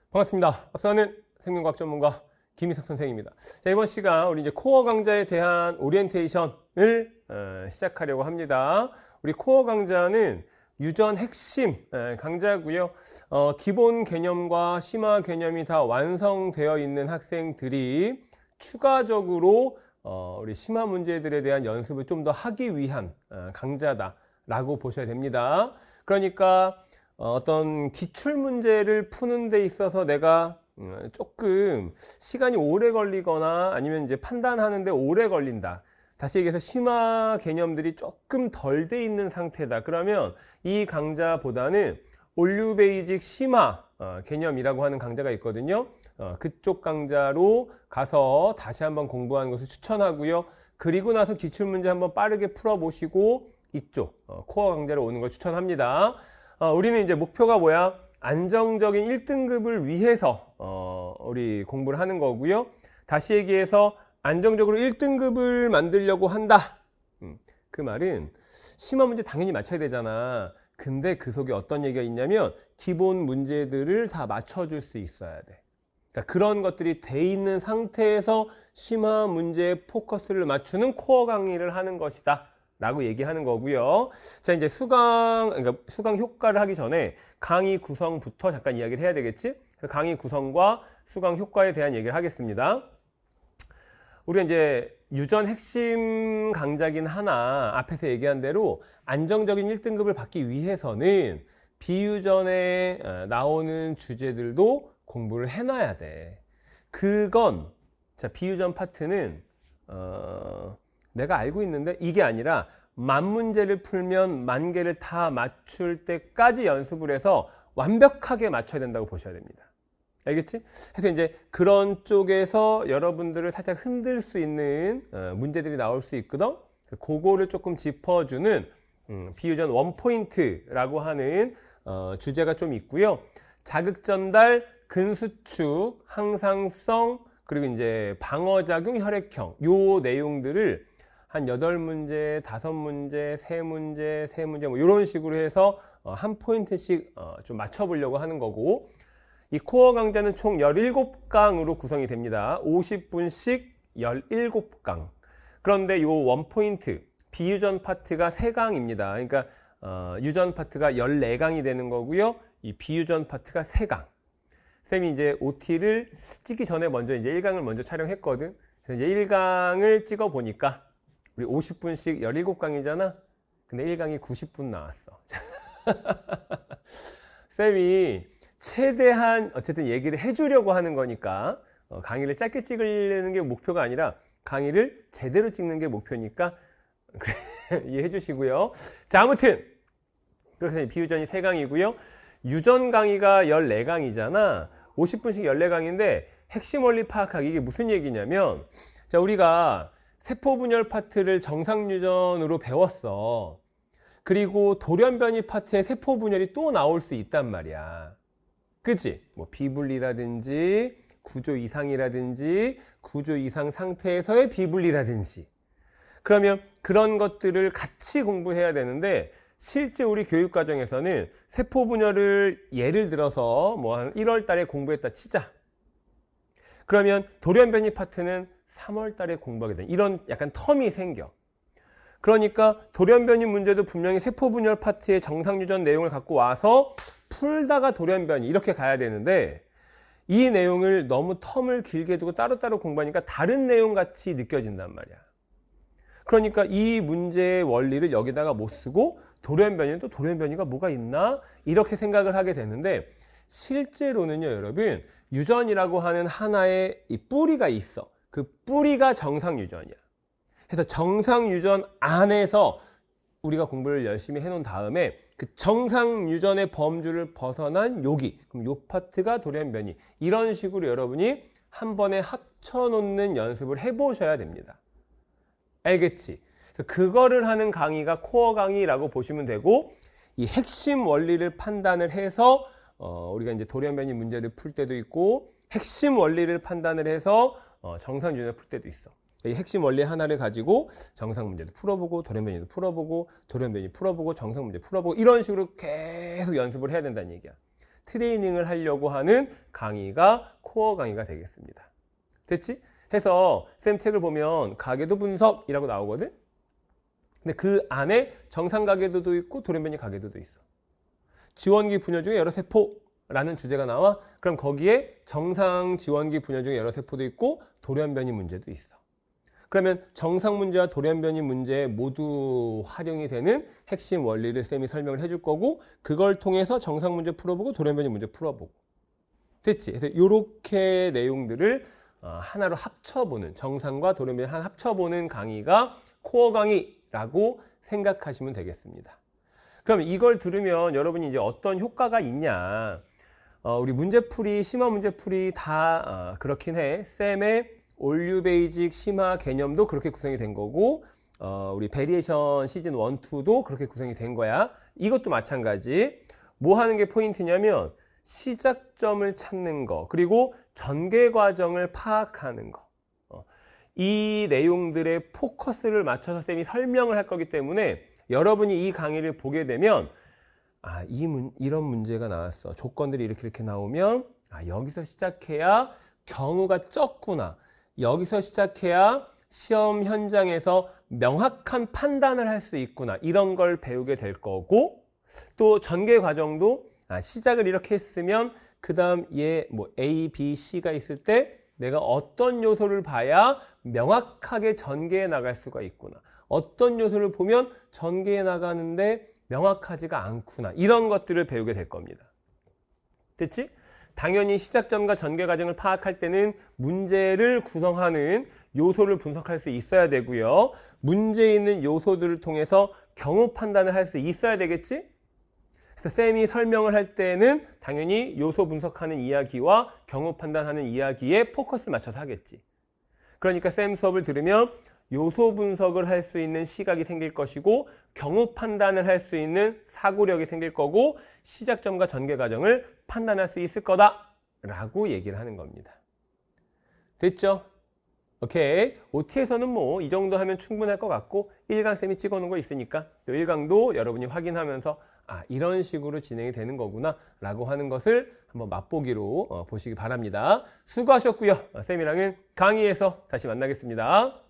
반갑습니다. 앞서는 생명과학 전문가 김희석 선생입니다. 자, 이번 시간 우리 이제 코어 강좌에 대한 오리엔테이션을 시작하려고 합니다. 우리 코어 강좌는 유전 핵심 강좌고요. 기본 개념과 심화 개념이 다 완성되어 있는 학생들이 추가적으로 우리 심화 문제들에 대한 연습을 좀 더 하기 위한 강좌다라고 보셔야 됩니다. 그러니까 어떤 기출 문제를 푸는 데 있어서 내가 조금 시간이 오래 걸리거나 아니면 이제 판단하는데 오래 걸린다. 다시 얘기해서 심화 개념들이 조금 덜 돼 있는 상태다. 그러면 이 강좌보다는 올류 베이직 심화 개념이라고 하는 강좌가 있거든요. 그쪽 강좌로 가서 다시 한번 공부하는 것을 추천하고요. 그리고 나서 기출문제 한번 빠르게 풀어보시고 이쪽 코어 강좌로 오는 걸 추천합니다. 우리는 이제 목표가 뭐야? 안정적인 1등급을 위해서 우리 공부를 하는 거고요. 다시 얘기해서 안정적으로 1등급을 만들려고 한다. 그 말은 심화 문제 당연히 맞춰야 되잖아. 근데 그 속에 어떤 얘기가 있냐면 기본 문제들을 다 맞춰줄 수 있어야 돼. 그러니까 그런 것들이 돼 있는 상태에서 심화 문제에 포커스를 맞추는 코어 강의를 하는 것이다 라고 얘기하는 거고요. 자, 이제 그러니까 수강 효과를 하기 전에 강의 구성부터 잠깐 이야기를 해야 되겠지? 강의 구성과 수강 효과에 대한 얘기를 하겠습니다. 우리가 이제 유전 핵심 강좌긴 하나 앞에서 얘기한 대로 안정적인 1등급을 받기 위해서는 비유전에 나오는 주제들도 공부를 해놔야 돼. 그건 자, 비유전 파트는 내가 알고 있는데 이게 아니라 만 문제를 풀면 만 개를 다 맞출 때까지 연습을 해서 완벽하게 맞춰야 된다고 보셔야 됩니다. 알겠지? 그래서 이제 그런 쪽에서 여러분들을 살짝 흔들 수 있는 문제들이 나올 수 있거든. 그거를 조금 짚어주는 비유전 원포인트라고 하는 주제가 좀 있고요. 자극전달, 근수축, 항상성, 그리고 이제 방어작용, 혈액형 요 내용들을 한 8문제, 5문제, 3문제, 3문제 뭐 이런 식으로 해서 한 포인트씩 좀 맞춰보려고 하는 거고, 이 코어 강좌는 총 17강으로 구성이 됩니다. 50분씩 17강. 그런데 요 원포인트 비유전 파트가 3강입니다. 그러니까 유전 파트가 14강이 되는 거고요. 이 비유전 파트가 3강. 쌤이 이제 OT를 찍기 전에 먼저 이제 1강을 먼저 촬영했거든. 그래서 이제 1강을 찍어 보니까 우리 50분씩 17강이잖아. 근데 1강이 90분 나왔어. 쌤이 최대한 어쨌든 얘기를 해주려고 하는 거니까 강의를 짧게 찍으려는 게 목표가 아니라 강의를 제대로 찍는 게 목표니까 이해해 주시고요. 자, 아무튼 그렇게 해서 비유전이 3강이고요. 유전 강의가 14강이잖아. 50분씩 14강인데 핵심 원리 파악하기, 이게 무슨 얘기냐면, 자, 우리가 세포분열 파트를 정상유전으로 배웠어. 그리고 돌연변이 파트에 세포분열이 또 나올 수 있단 말이야. 그치? 뭐 비분리라든지 구조 이상이라든지 구조 이상 상태에서의 비분리라든지. 그러면 그런 것들을 같이 공부해야 되는데, 실제 우리 교육과정에서는 세포분열을 예를 들어서 뭐 한 1월 달에 공부했다 치자. 그러면 돌연변이 파트는 3월 달에 공부하게 돼. 이런 약간 텀이 생겨. 그러니까 돌연변이 문제도 분명히 세포분열 파트의 정상유전 내용을 갖고 와서 풀다가 돌연변이 이렇게 가야 되는데, 이 내용을 너무 텀을 길게 두고 따로따로 공부하니까 다른 내용 같이 느껴진단 말이야. 그러니까 이 문제의 원리를 여기다가 못 쓰고 돌연변이는 또 돌연변이가 뭐가 있나? 이렇게 생각을 하게 되는데, 실제로는요, 여러분, 유전이라고 하는 하나의 이 뿌리가 있어. 그 뿌리가 정상유전이야. 그래서 정상유전 안에서 우리가 공부를 열심히 해놓은 다음에 그 정상유전의 범주를 벗어난 여기, 그럼 요 파트가 돌연변이. 이런 식으로 여러분이 한 번에 합쳐놓는 연습을 해보셔야 됩니다. 알겠지? 그래서 그거를 하는 강의가 코어 강의라고 보시면 되고, 이 핵심 원리를 판단을 해서 우리가 이제 돌연변이 문제를 풀 때도 있고, 핵심 원리를 판단을 해서 정상 유전을 풀 때도 있어. 이 핵심 원리 하나를 가지고 정상 문제도 풀어보고 돌연변이도 풀어보고 돌연변이 풀어보고 정상 문제 풀어보고 이런 식으로 계속 연습을 해야 된다는 얘기야. 트레이닝을 하려고 하는 강의가 코어 강의가 되겠습니다. 됐지? 해서 쌤 책을 보면 가계도 분석이라고 나오거든? 근데 그 안에 정상 가계도도 있고 돌연변이 가계도도 있어. 지원기 분열 중에 여러 세포라는 주제가 나와. 그럼 거기에 정상 지원기 분열 중에 여러 세포도 있고 돌연변이 문제도 있어. 그러면 정상 문제와 돌연변이 문제에 모두 활용이 되는 핵심 원리를 쌤이 설명을 해줄 거고, 그걸 통해서 정상 문제 풀어보고 돌연변이 문제 풀어보고. 됐지? 그래서 이렇게 내용들을 하나로 합쳐보는, 정상과 돌연변이 하나 합쳐보는 강의가 코어 강의라고 생각하시면 되겠습니다. 그럼 이걸 들으면 여러분이 이제 어떤 효과가 있냐. 우리 문제풀이, 심화 문제풀이 다 그렇긴 해. 쌤의 올류 베이직 심화 개념도 그렇게 구성이 된 거고, 우리 베리에이션 시즌 1, 2도 그렇게 구성이 된 거야. 이것도 마찬가지. 뭐 하는 게 포인트냐면 시작점을 찾는 거, 그리고 전개 과정을 파악하는 거. 이 내용들의 포커스를 맞춰서 쌤이 설명을 할 거기 때문에 여러분이 이 강의를 보게 되면 이런 문제가 나왔어. 조건들이 이렇게 나오면 여기서 시작해야 경우가 적구나. 여기서 시작해야 시험 현장에서 명확한 판단을 할 수 있구나. 이런 걸 배우게 될 거고, 또 전개 과정도 시작을 이렇게 했으면 그 다음 뭐 A, B, C가 있을 때 내가 어떤 요소를 봐야 명확하게 전개해 나갈 수가 있구나. 어떤 요소를 보면 전개해 나가는데 명확하지가 않구나. 이런 것들을 배우게 될 겁니다. 됐지? 당연히 시작점과 전개 과정을 파악할 때는 문제를 구성하는 요소를 분석할 수 있어야 되고요. 문제에 있는 요소들을 통해서 경우 판단을 할 수 있어야 되겠지? 그래서 쌤이 설명을 할 때는 당연히 요소 분석하는 이야기와 경우 판단하는 이야기에 포커스를 맞춰서 하겠지. 그러니까 쌤 수업을 들으면 요소 분석을 할 수 있는 시각이 생길 것이고, 경우 판단을 할 수 있는 사고력이 생길 거고, 시작점과 전개 과정을 판단할 수 있을 거다 라고 얘기를 하는 겁니다. 됐죠? 오케이. OT에서는 뭐 이 정도 하면 충분할 것 같고, 1강 쌤이 찍어놓은 거 있으니까 또 1강도 여러분이 확인하면서 이런 식으로 진행이 되는 거구나 라고 하는 것을 한번 맛보기로 보시기 바랍니다. 수고하셨고요. 쌤이랑은 강의에서 다시 만나겠습니다.